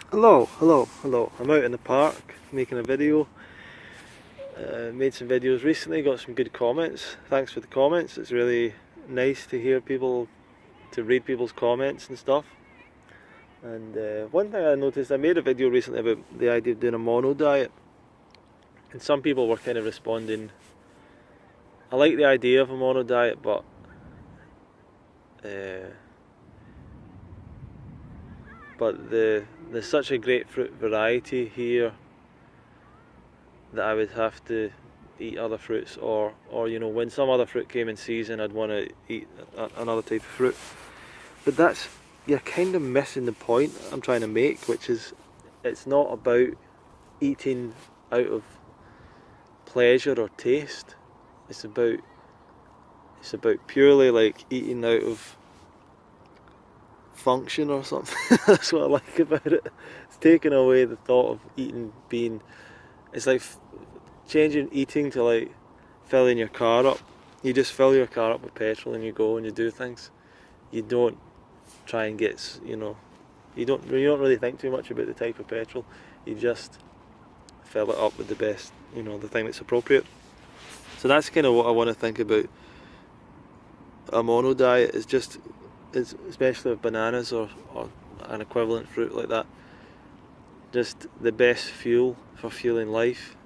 Hello. I'm out in the park making a video. Made some videos recently, got some good comments. Thanks for the comments. It's really nice to hear people, to read people's comments and stuff. And one thing I noticed, I made a video recently about the idea of doing a mono diet, and some people were kind of responding. I like the idea of a mono diet, but uh, there's such a great fruit variety here that I would have to eat other fruits, or when some other fruit came in season, I'd want to eat another type of fruit. But you're kind of missing the point I'm trying to make, which is it's not about eating out of pleasure or taste. It's about purely like eating out of function or something. That's what I like about it. It's taking away the thought of eating being. It's like changing eating to like filling your car up. You just fill your car up with petrol and you go and you do things. You don't try and get, you don't really think too much about the type of petrol. You just fill it up with the best, the thing that's appropriate. So that's kind of what I want to think about a mono diet, especially with bananas or an equivalent fruit like that. Just the best fuel for fueling life.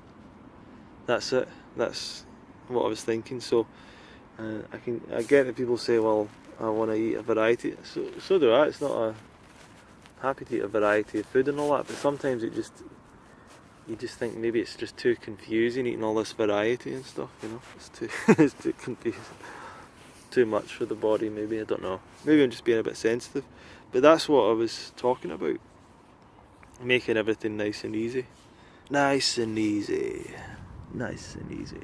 That's it. That's what I was thinking. So I get that people say, well, I want to eat a variety. So do I. It's not a happy to eat a variety of food and all that. But sometimes you just think maybe it's just too confusing eating all this variety and stuff. It's too it's too confusing. Too much for the body. Maybe, I don't know. Maybe I'm just being a bit sensitive. But that's what I was talking about. Making everything nice and easy. Nice and easy. Nice and easy.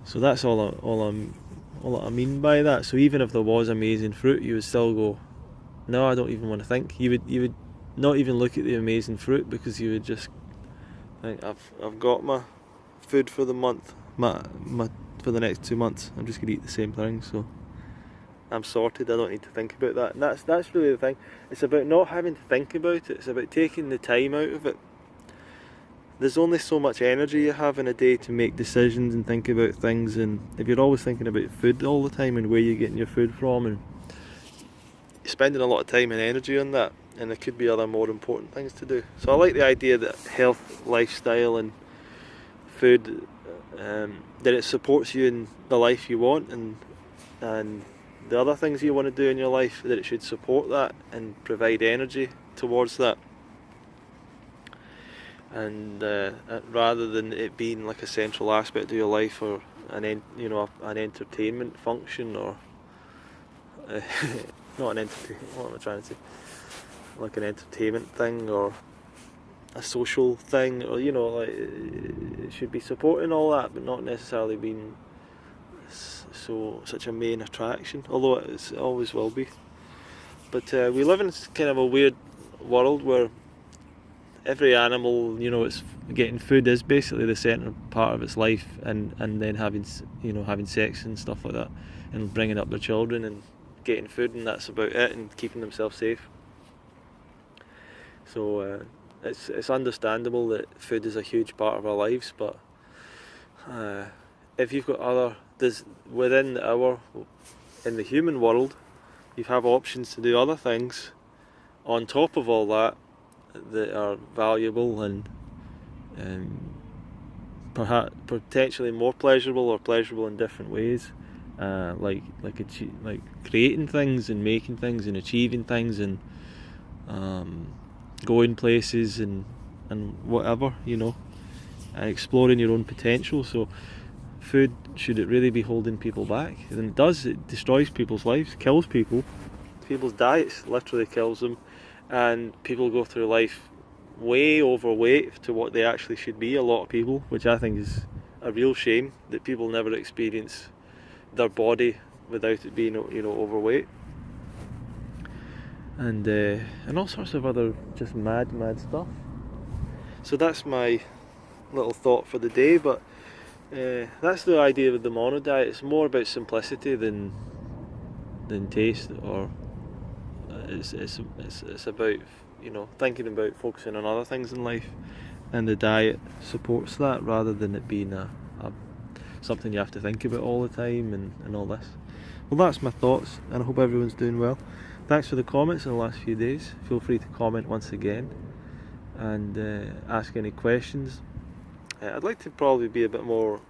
So that's all I mean by that. So even if there was amazing fruit, you would still go, no, I don't even want to think. You would not even look at the amazing fruit, because you would just think, I've got my food for the month, my for the next 2 months. I'm just gonna eat the same thing, so I'm sorted. I don't need to think about that. And that's really the thing. It's about not having to think about it. It's about taking the time out of it. There's only so much energy you have in a day to make decisions and think about things, and if you're always thinking about food all the time and where you're getting your food from, and you're spending a lot of time and energy on that, and there could be other more important things to do. So I like the idea that health, lifestyle and food, that it supports you in the life you want, and the other things you want to do in your life, that it should support that and provide energy towards that. And rather than it being like a central aspect of your life, or an entertainment function, or not an entertainment. What am I trying to say? Like an entertainment thing or a social thing, or like it should be supporting all that, but not necessarily being such a main attraction. Although it always will be. But we live in kind of a weird world where every animal, it's getting food is basically the centre part of its life, and then having sex and stuff like that, and bringing up their children and getting food, and that's about it, and keeping themselves safe. So it's understandable that food is a huge part of our lives, but if you've got in the human world, you have options to do other things on top of all that are valuable and perhaps potentially more pleasurable, or pleasurable in different ways, like creating things and making things and achieving things, and going places and whatever, and exploring your own potential. So food, should it really be holding people back? And it destroys people's lives, kills people. People's diets literally kills them, and people go through life way overweight to what they actually should be, a lot of people, which I think is a real shame, that people never experience their body without it being overweight, and all sorts of other just mad stuff. So that's my little thought for the day. But that's the idea of the mono diet. It's more about simplicity than taste, or it's about, you know, thinking about focusing on other things in life, and the diet supports that rather than it being a something you have to think about all the time and all this. Well, that's my thoughts, and I hope everyone's doing well. Thanks for the comments in the last few days. Feel free to comment once again and ask any questions. I'd like to probably be a bit more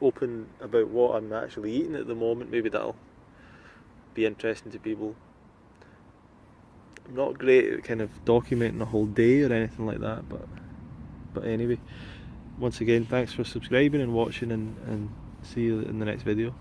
open about what I'm actually eating at the moment. Maybe that'll be interesting to people. I'm not great at kind of documenting a whole day or anything like that, but anyway, once again, thanks for subscribing and watching, and see you in the next video.